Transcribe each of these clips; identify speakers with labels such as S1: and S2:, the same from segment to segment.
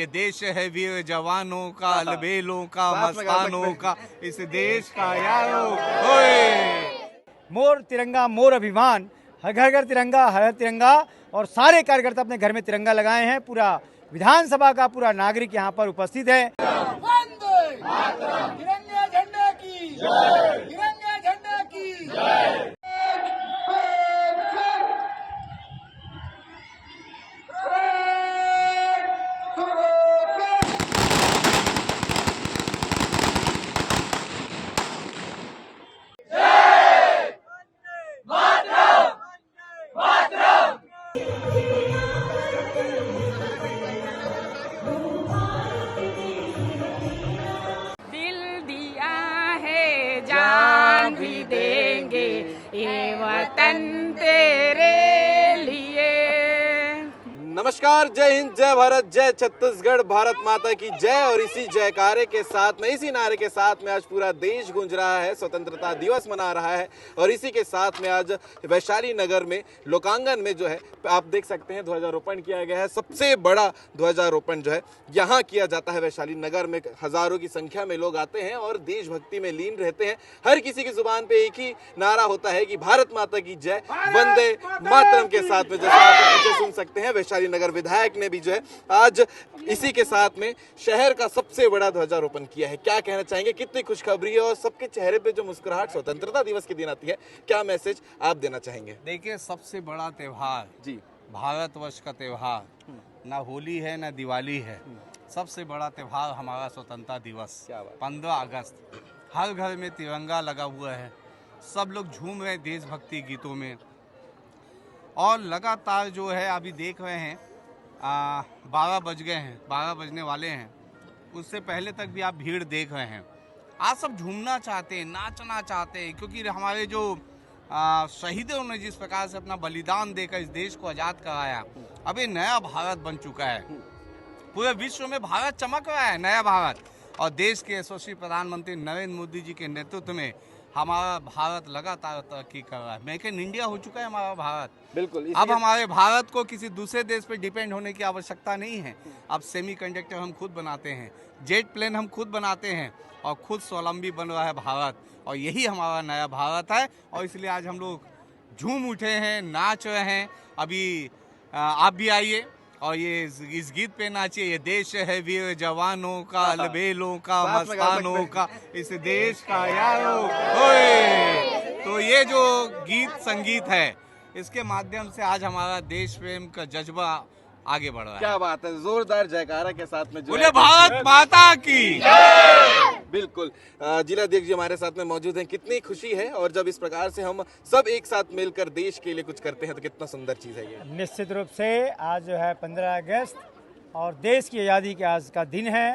S1: ये देश है वीर जवानों का, अलबेलों का, मस्तानों का, इस देश का यारो होए।
S2: मोर तिरंगा मोर अभिमान, हर घर घर तिरंगा हर हर तिरंगा। और सारे कार्यकर्ता अपने घर में तिरंगा लगाए हैं। पूरा विधानसभा का पूरा नागरिक यहाँ पर उपस्थित है।
S3: वंदे मातरम, तिरंगे झंडे की जय, तिरंगे झंडे की जय।
S4: जान भी देंगे ये वतन तेरे लिए।
S5: नमस्कार, जय हिंद, जय भारत, जय छत्तीसगढ़, भारत माता की जय। और इसी जयकारे के साथ में, इसी नारे के साथ में आज पूरा देश गूंज रहा है, स्वतंत्रता दिवस मना रहा है। और इसी के साथ में आज वैशाली नगर में लोकांगन में जो है आप देख सकते हैं ध्वजारोपण किया गया है। सबसे बड़ा ध्वजारोपण जो है यहाँ किया जाता है वैशाली नगर में। हजारों की संख्या में लोग आते हैं और देशभक्ति में लीन रहते हैं। हर किसी की जुबान पे एक ही नारा होता है कि भारत माता की जय, वंदे मातरम के साथ में, जैसा आप पीछे सुन सकते हैं वैशाली नगर विधायक ने भी जो है आज इसी के साथ में शहर का सबसे बड़ा ध्वजारोपण किया है। क्या कहना चाहेंगे, कितनी खुशखबरी है और सबके चेहरे पे जो मुस्कुराहट स्वतंत्रता दिवस के दिन आती है, क्या मैसेज आप देना चाहेंगे?
S1: देखिए, सबसे बड़ा त्योहार
S5: जी,
S1: भारतवर्ष का त्योहार ना होली है ना दिवाली है। सबसे बड़ा त्योहार हमारा स्वतंत्रता दिवस,
S5: क्या बात।
S1: 15 अगस्त। हर घर में तिरंगा लगा हुआ है, सब लोग झूम रहे हैं देशभक्ति गीतों में। और लगातार जो है अभी देख रहे हैं 12 बज गए हैं, 12 बजने वाले हैं। उससे पहले तक भी आप भीड़ देख रहे हैं। आज सब झूमना चाहते हैं, नाचना चाहते हैं, क्योंकि हमारे जो शहीदों ने जिस प्रकार से अपना बलिदान देकर इस देश को आज़ाद कराया, अब ये नया भारत बन चुका है। पूरे विश्व में भारत चमक रहा है, नया भारत। और देश के यशस्वी प्रधानमंत्री नरेंद्र मोदी जी के नेतृत्व में हमारा भारत लगातार तरक्की कर रहा है। मेक इन इंडिया हो चुका है हमारा भारत।
S5: बिल्कुल।
S1: अब हमारे भारत को किसी दूसरे देश पर डिपेंड होने की आवश्यकता नहीं है। अब सेमीकंडक्टर हम खुद बनाते हैं, जेट प्लेन हम खुद बनाते हैं और खुद स्वावलंबी बन रहा है भारत। और यही हमारा नया भारत है। और इसलिए आज हम लोग झूम उठे हैं, नाच रहे हैं। अभी आप भी आइए और ये इस गीत पे नाचिए। ये देश है वीर जवानों का, अलबेलों का, मस्तानों का, इस देश का यारो होए। तो ये जो गीत संगीत है, इसके माध्यम से आज हमारा देश प्रेम का जज्बा आगे बढ़ रहा है।
S5: क्या बात है, जोरदार जयकारा के साथ में
S1: बोले भारत माता की।
S5: बिल्कुल। जिला अध्यक्ष जी हमारे साथ में मौजूद हैं। कितनी खुशी है, और जब इस प्रकार से हम सब एक साथ मिलकर देश के लिए कुछ करते हैं तो कितना सुंदर चीज है ये।
S2: निश्चित रूप से आज जो है 15 अगस्त और देश की आज़ादी के आज का दिन है।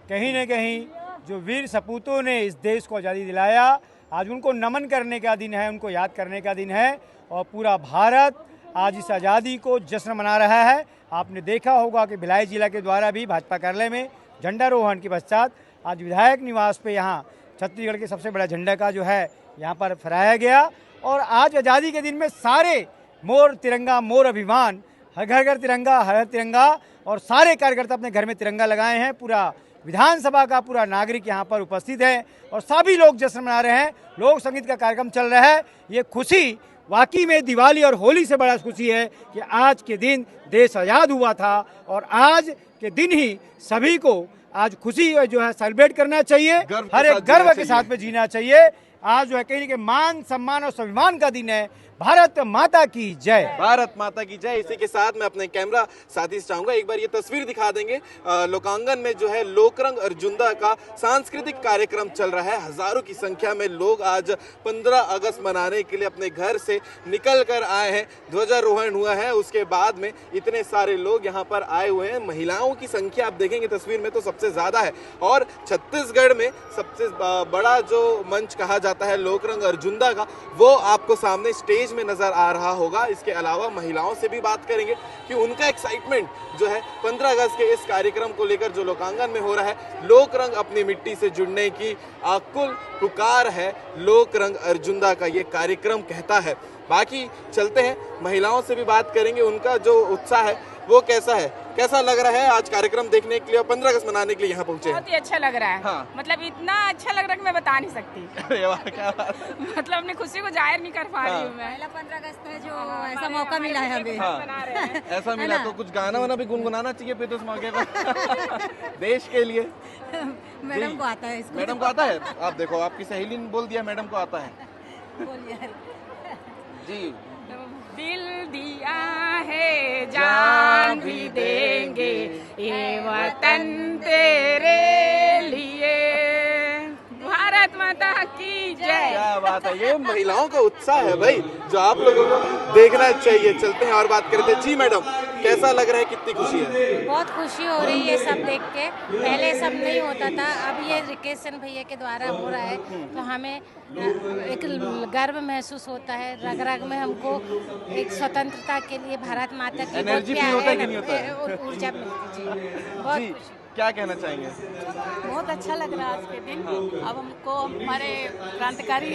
S2: कहीं न कहीं जो वीर सपूतों ने इस देश को आज़ादी दिलाया, आज उनको नमन करने का दिन है, उनको याद करने का दिन है। और पूरा भारत आज इस आज़ादी को जश्न मना रहा है। आपने देखा होगा कि भिलाई जिला के द्वारा भी भाजपा कार्यालय में झंडारोहण के पश्चात आज विधायक निवास पे यहाँ छत्तीसगढ़ के सबसे बड़ा झंडा का जो है यहाँ पर फहराया गया। और आज आज़ादी के दिन में सारे मोर तिरंगा मोर अभिमान, हर घर घर तिरंगा हर हर तिरंगा। और सारे कार्यकर्ता अपने घर में तिरंगा लगाए हैं। पूरा विधानसभा का पूरा नागरिक यहाँ पर उपस्थित है और सभी लोग जश्न मना रहे हैं। लोक संगीत का कार्यक्रम चल रहा है। ये खुशी वाकई में दिवाली और होली से बड़ा खुशी है कि आज के दिन देश आज़ाद हुआ था। और आज के दिन ही सभी को आज खुशी जो है सेलिब्रेट करना चाहिए, हर एक गर्व के साथ में जीना चाहिए। आज जो है कहीं के मान सम्मान और स्वाभिमान का दिन है। भारत माता की जय,
S5: भारत माता की जय। इसी के साथ मैं अपने कैमरा साथी से चाहूंगा एक बार ये तस्वीर दिखा देंगे। लोकांगन में जो है लोकरंग अर्जुंदा का सांस्कृतिक कार्यक्रम चल रहा है। हजारों की संख्या में लोग आज 15 अगस्त मनाने के लिए अपने घर से निकल कर आए हैं। ध्वजारोहण हुआ है, उसके बाद में इतने सारे लोग यहाँ पर आए हुए हैं। महिलाओं की संख्या आप देखेंगे तस्वीर में तो सबसे ज्यादा है। और छत्तीसगढ़ में सबसे बड़ा जो मंच कहा जाता है लोकरंग अर्जुंदा का, वो आपको सामने स्टेज में नजर आ रहा होगा। इसके अलावा महिलाओं से भी बात करेंगे कि उनका एक्साइटमेंट जो है 15 अगस्त के इस कार्यक्रम को लेकर जो लोकांगन में हो रहा है। लोकरंग अपनी मिट्टी से जुड़ने की आकुल पुकार है, लोकरंग अर्जुंदा का ये कार्यक्रम कहता है। बाकी चलते हैं, महिलाओं से भी बात करेंगे, उनका जो उत्साह है वो कैसा है, कैसा लग रहा है आज कार्यक्रम देखने के लिए और 15 अगस्त मनाने के लिए यहाँ पहुंचे हैं?
S4: बहुत ही अच्छा लग रहा है।
S5: हाँ।
S4: मतलब इतना अच्छा लग रहा है कि मैं बता नहीं सकती।
S5: अरे वाह, क्या बात है।
S4: मतलब अपनी खुशी को जाहिर नहीं कर पा रही हूँ मैं।
S6: पहला 15 अगस्त है जो ऐसा मौका मिला है हमें।
S4: बना रहे हैं।
S5: ऐसा मिला तो कुछ गाना वाना भी गुनगुनाना चाहिए फिर तो इस मौके पर देश के लिए।
S6: मैडम को आता है इसको।
S5: मैडम को आता है? आप देखो, आपकी सहेली ने बोल दिया मैडम को आता है।
S6: बोलिए।
S5: जी,
S4: दिल दिया है जान भी देंगे ये वतन तेरे लिए, भारत माता की जय।
S5: क्या बात है, ये महिलाओं का उत्साह है भाई जो आप लोगों को देखना चाहिए। चलते हैं और बात करते हैं। जी मैडम, कैसा लग रहा है, कितनी खुशी है?
S6: बहुत खुशी हो रही है सब देख के। पहले सब नहीं होता था, अब ये रिकेशन भैया के द्वारा हो रहा है तो हमें एक गर्व महसूस होता है। रग रग में हमको एक स्वतंत्रता के लिए भारत माता की
S5: एनर्जी फील होता है कि नहीं होता है?
S6: ऊर्जा मिलती है जी। बहुत
S5: जी,
S6: खुशी।
S5: क्या कहना चाहेंगे?
S7: बहुत अच्छा लग रहा है आज के दिन। अब हमको हमारे क्रांतिकारी,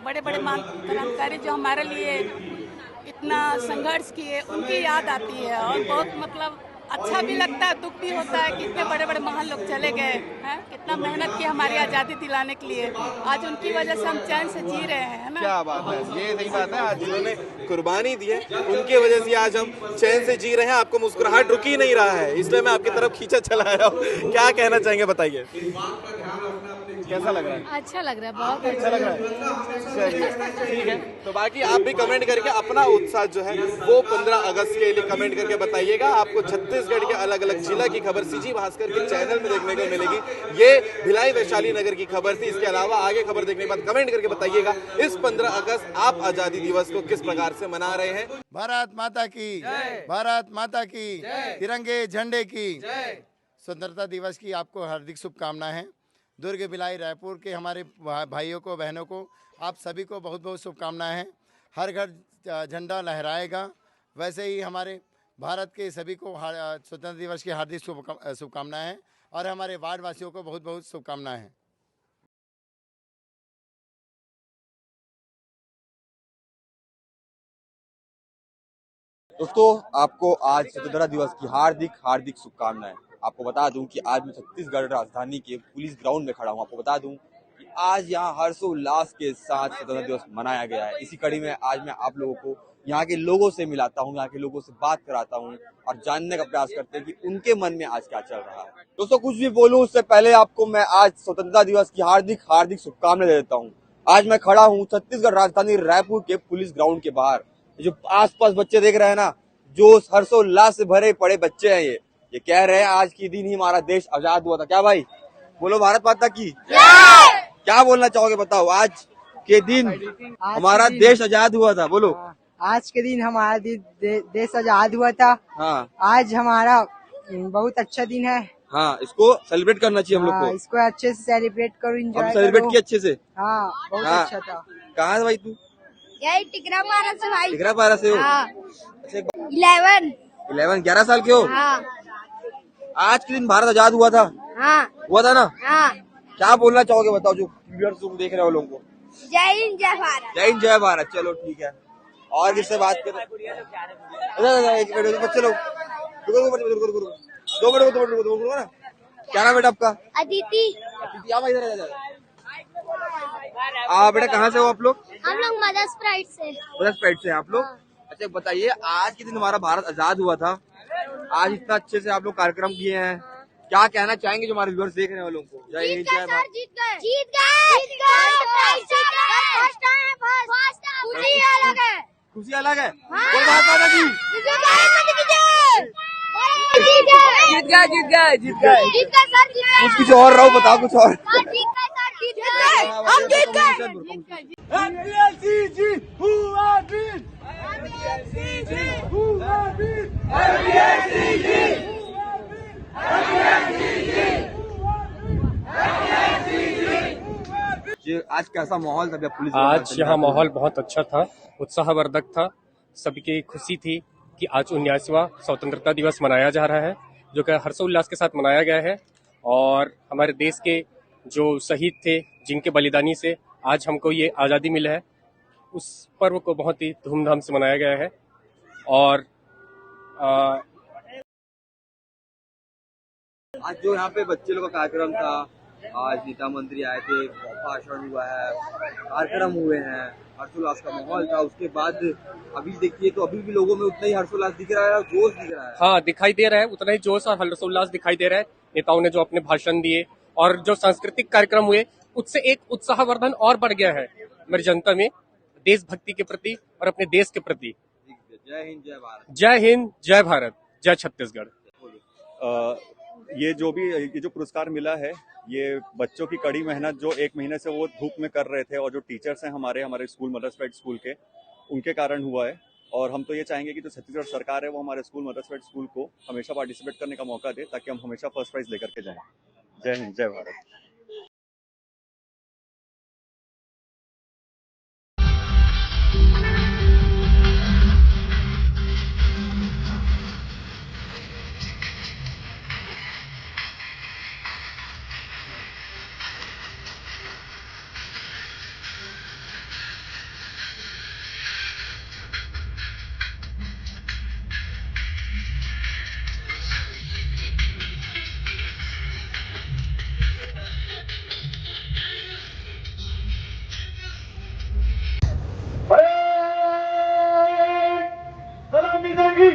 S7: बड़े बड़े क्रांतिकारी जो हमारे लिए इतना संघर्ष किए, उनकी याद आती है और बहुत मतलब अच्छा भी लगता है, दुख भी होता है कि इतने बड़े बड़े महान लोग चले गए हैं। कितना मेहनत की हमारी आज़ादी दिलाने के लिए, आज उनकी वजह से हम चैन से जी रहे हैं, है ना।
S5: क्या बात है, ये सही बात है। आज जिन्होंने कुर्बानी दी है उनके वजह से आज हम चैन से जी रहे हैं। आपको मुस्कुराहट रुक ही नहीं रहा है, इसलिए मैं आपकी तरफ खींचा चला आया हूँ। क्या कहना चाहेंगे, बताइए कैसा लग रहा है?
S6: अच्छा लग रहा है, बहुत
S5: अच्छा लग रहा है। चलिए ठीक है, तो बाकी आप भी कमेंट करके अपना उत्साह जो है वो 15 अगस्त के लिए कमेंट करके बताइएगा। आपको छत्तीसगढ़ के अलग अलग जिला की खबर सीजी भास्कर के चैनल में देखने को मिलेगी। ये भिलाई वैशाली नगर की खबर थी। इसके अलावा आगे खबर देखने के बाद कमेंट करके बताइएगा इस 15 अगस्त आप आजादी दिवस को किस प्रकार से मना रहे हैं।
S8: भारत माता की, भारत माता की, तिरंगे झंडे की, स्वतंत्रता दिवस की आपको हार्दिक शुभकामनाएं हैं। दुर्ग, भिलाई, रायपुर के हमारे भाइयों को, बहनों को, आप सभी को बहुत बहुत शुभकामनाएं हैं। हर घर झंडा लहराएगा। वैसे ही हमारे भारत के सभी को स्वतंत्रता दिवस की हार्दिक शुभकामनाएं हैं और हमारे वार्ड वासियों को बहुत बहुत शुभकामनाएं हैं।
S9: दोस्तों, आपको आज स्वतंत्रता दिवस की हार्दिक हार्दिक शुभकामनाएं। आपको बता दूं कि आज मैं छत्तीसगढ़ राजधानी के पुलिस ग्राउंड में खड़ा हूं। आपको बता दूं कि आज यहां हर्षोल्लास के साथ स्वतंत्रता दिवस मनाया गया है। इसी कड़ी में आज मैं आप लोगों को यहाँ के लोगों से मिलाता हूँ, यहाँ के लोगों से बात कराता हूँ और जानने का प्रयास करते हैं कि उनके मन में आज क्या चल रहा है। दोस्तों, कुछ भी बोलूं उससे पहले आपको मैं आज स्वतंत्रता दिवस की हार्दिक हार्दिक शुभकामनाएं दे देता हूँ। आज मैं खड़ा हूँ छत्तीसगढ़ राजधानी रायपुर के पुलिस ग्राउंड के बाहर। जो आसपास बच्चे देख रहे हैं ना, जो हर्षोल्लास से भरे पड़े बच्चे हैं, ये कह रहे हैं आज के दिन ही हमारा देश आजाद हुआ था। क्या भाई, बोलो भारत माता की। क्या बोलना चाहोगे, बताओ। आज के दिन हमारा देश आजाद हुआ था, बोलो।
S10: आज के दिन हमारा देश आजाद हुआ था।
S9: हाँ,
S10: आज हमारा बहुत अच्छा दिन है।
S9: हाँ, इसको सेलिब्रेट करना चाहिए हम लोग को।
S10: इसको अच्छे से सेलिब्रेट करो, एंजॉय करो।
S9: सेलिब्रेट किया अच्छे से।
S10: हाँ, बहुत
S9: हाँ।
S10: अच्छा था।
S9: कहाँ से भाई तू?
S6: यही टिकरापारा से भाई।
S9: टिकरापारा से हो?
S6: हाँ।
S9: अच्छा,
S6: 11
S9: साल के हो?
S6: हाँ।
S9: आज के दिन भारत आजाद हुआ था।
S6: हाँ।
S9: हुआ था ना?
S6: हाँ।
S9: क्या बोलना चाहोगे, बताओ, जो व्यूअर्स देख रहे हो लोगों को।
S6: जय हिंद, जय भारत।
S9: जय हिंद, जय भारत। चलो ठीक है, और किससे बात करें? एक मिनट बच्चे लोग, दो मिनट ना। क्या नाम बेटा आपका?
S6: अदिति।
S9: बेटा कहाँ से हो आप लोग?
S6: हम लोग मदर स्प्राइट से।
S9: मदर स्प्राइट से आप लोग? अच्छा बताइए, आज के दिन हमारा भारत आजाद हुआ था। आज इतना अच्छे से आप लोग कार्यक्रम किए हैं, क्या कहना चाहेंगे जो हमारे व्यूअर्स देख रहे हैं लोगों को? जय हिंद, जय भारत।
S6: जीत गए।
S9: खुशी अलग है। कोई बात माता की।
S6: जीत गए सर।
S9: कुछ और रहो, बताओ कुछ और।
S6: हम जीत गए।
S9: आज कैसा माहौल था पुलिस?
S11: आज यहाँ माहौल बहुत अच्छा था, उत्साहवर्धक था। सबकी खुशी थी कि आज 19वां स्वतंत्रता दिवस मनाया जा रहा है, जो कि हर्षोल्लास के साथ मनाया गया है। और हमारे देश के जो शहीद थे, जिनके बलिदानी से आज हमको ये आज़ादी मिला है, उस पर्व को बहुत ही धूमधाम से मनाया गया है। और
S9: आज जो यहाँ पे बच्चे लोग का कार्यक्रम था, आज नेता मंत्री आए थे, भाषण हुआ है, कार्यक्रम हुए हैं, हर्षोल्लास का माहौल था। उसके बाद अभी देखिए तो अभी भी लोगों में उतना ही हर्षोल्लास दिख रहा है और जोश दिख रहा है।
S11: हाँ, दिखाई दे रहा है, उतना ही जोश और हर्षोल्लास दिखाई दे रहा है। नेताओं ने जो अपने भाषण दिए और जो सांस्कृतिक कार्यक्रम हुए, उससे एक उत्साहवर्धन और बढ़ गया है मेरी जनता में, देशभक्ति के प्रति और अपने देश के प्रति।
S9: जय हिंद, जय भारत।
S11: जय हिंद, जय भारत, जय छत्तीसगढ़।
S12: ये जो पुरस्कार मिला है, ये बच्चों की कड़ी मेहनत, जो 1 महीने से वो धूप में कर रहे थे, और जो टीचर्स हैं हमारे स्कूल मदर्सफेड स्कूल के, उनके कारण हुआ है। और हम तो ये चाहेंगे कि जो छत्तीसगढ़ सरकार है वो हमारे स्कूल मदर्सफेड स्कूल को हमेशा पार्टिसिपेट करने का मौका दे, ताकि हम हमेशा फर्स्ट प्राइज लेकर के जाएं। जय हिंद, जय भारत।
S3: सलामी देंगी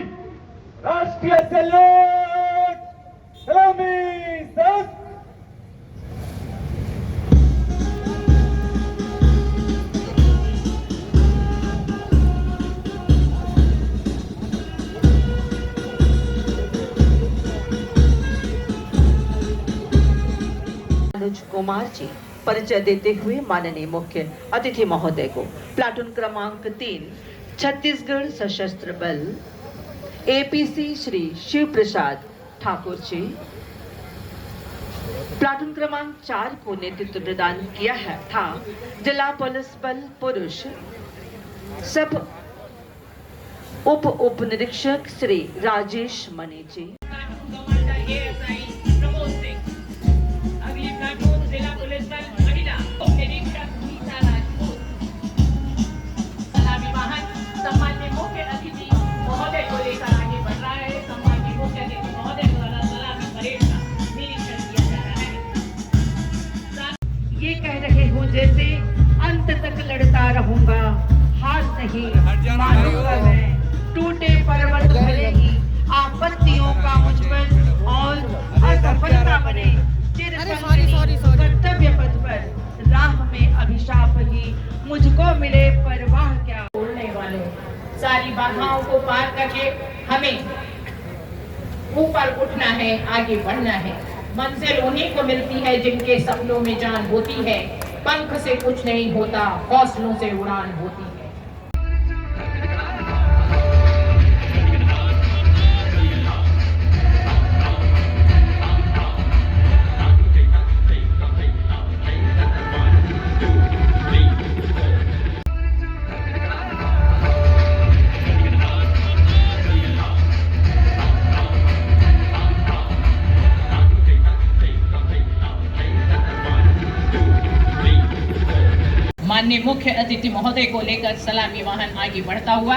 S3: राष्ट्रीय सैल्यूट, सलामी सर।
S13: अनुज कुमार जी परिचय देते हुए माननीय मुख्य अतिथि महोदय को प्लाटून क्रमांक 3 छत्तीसगढ़ सशस्त्र बल एपीसी श्री शिव प्रसाद ठाकुर जी, प्लाटून क्रमांक 4 को नेतृत्व प्रदान किया था जिला पुलिस बल पुरुष सब उप निरीक्षक श्री राजेश मनी जी।
S4: सम्माननीय मुख्य अतिथि महोदय को लेकर आगे बढ़ रहा है। सम्माननीय मुख्य अतिथि महोदय द्वारा सलामी परेड का निरीक्षण किया जा रहा है।
S13: ये कह रहे हो जैसे अंत तक लड़ता रहूंगा, हार नहीं मानूंगा मैं, टूटे पर्वत भले ही आपत्तियों का मुझ पर और असफलता बने, कर्तव्य पथ पर राह में अभिशाप ही मुझको मिले, परवाह क्या।
S4: बोलने वाले सारी बाधाओं को पार करके हमें ऊपर उठना है, आगे बढ़ना है। मंजिल उन्हीं को मिलती है जिनके सपनों में जान होती है। पंख से कुछ नहीं होता, हौसलों से उड़ान होती है। माननीय मुख्य अतिथि महोदय को लेकर सलामी वाहन आगे बढ़ता हुआ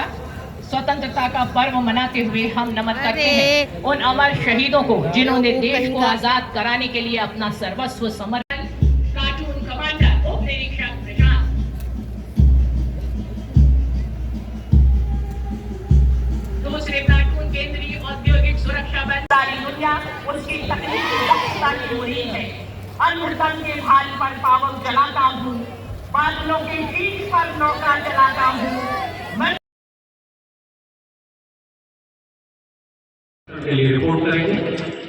S4: स्वतंत्रता का पर्व मनाते हुए हम नमन करते हैं उन अमर शहीदों को जिन्होंने देश को आजाद कराने के लिए अपना सर्वस्व समर्पण। प्लाटून कमांडर उप निरीक्षक प्रशांत, दूसरे प्लाटून केंद्रीय औद्योगिक सुरक्षा बल। सारी दुनिया उसकी तकनीकी हो रही है। अमृतम के भाल पर पावक जलाता हूँ, बादलों के शीश पर नौका चलाता हूँ मैं।
S11: के लिए रिपोर्ट करेंगे।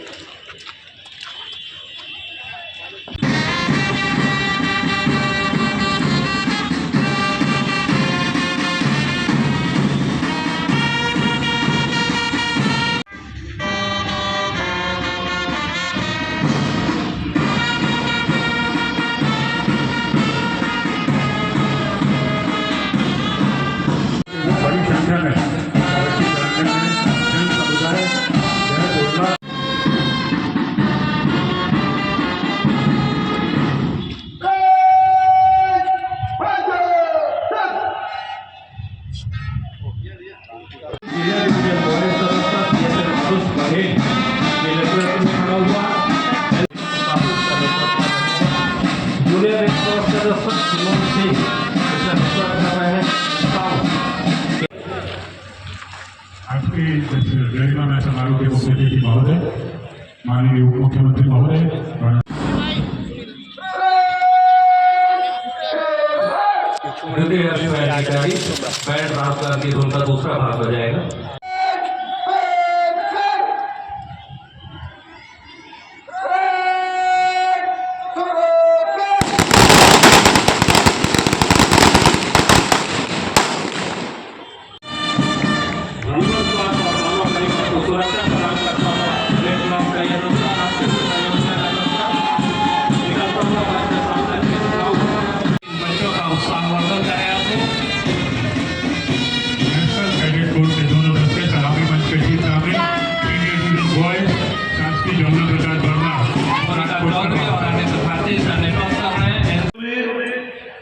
S14: माननीय उप मुख्यमंत्री महोदय बैंड रात करके उनका दूसरा भाग हो जाएगा।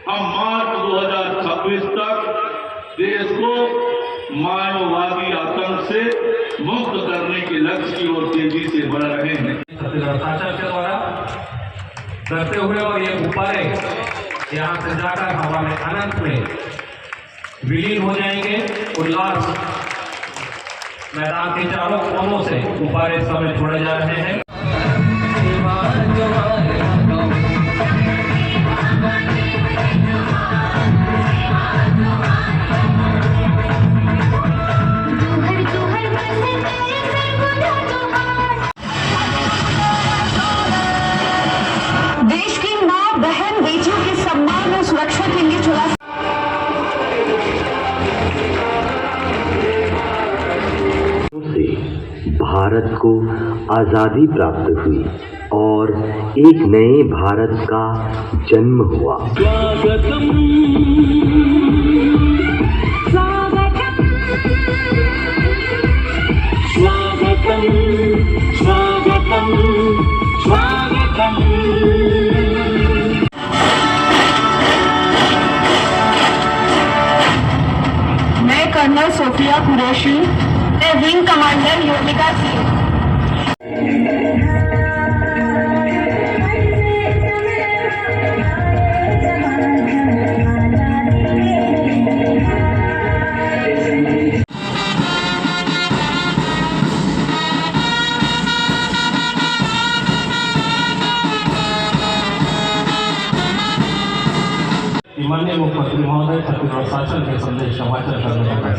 S15: हम मार्च 2026 तक देश को मानववादी आतंक से मुक्त करने के लक्ष्य की ओर तेजी से बढ़ रहे हैं।
S14: शासन के द्वारा करते हुए और ये गुब्बारे यहाँ से जाकर हवा में अनंत में विलीन हो जाएंगे। उल्लास मैदान के चारों कोनों से गुब्बारे समय छोड़े जा रहे हैं।
S13: देश की मां बहन बेटियों के सम्मान और सुरक्षा के लिए चला
S16: भारत को आजादी प्राप्त हुई और एक नए भारत का जन्म हुआ।
S13: स्वागतम स्वागतम स्वागतम स्वागतम। मैं कर्नल सोफिया कुरैशी, मैं विंग कमांडर योगिका सिंह।
S14: माननीय मुख्यमंत्री महोदय छत्तीसगढ़ शासन के संदेश का वाचन करने का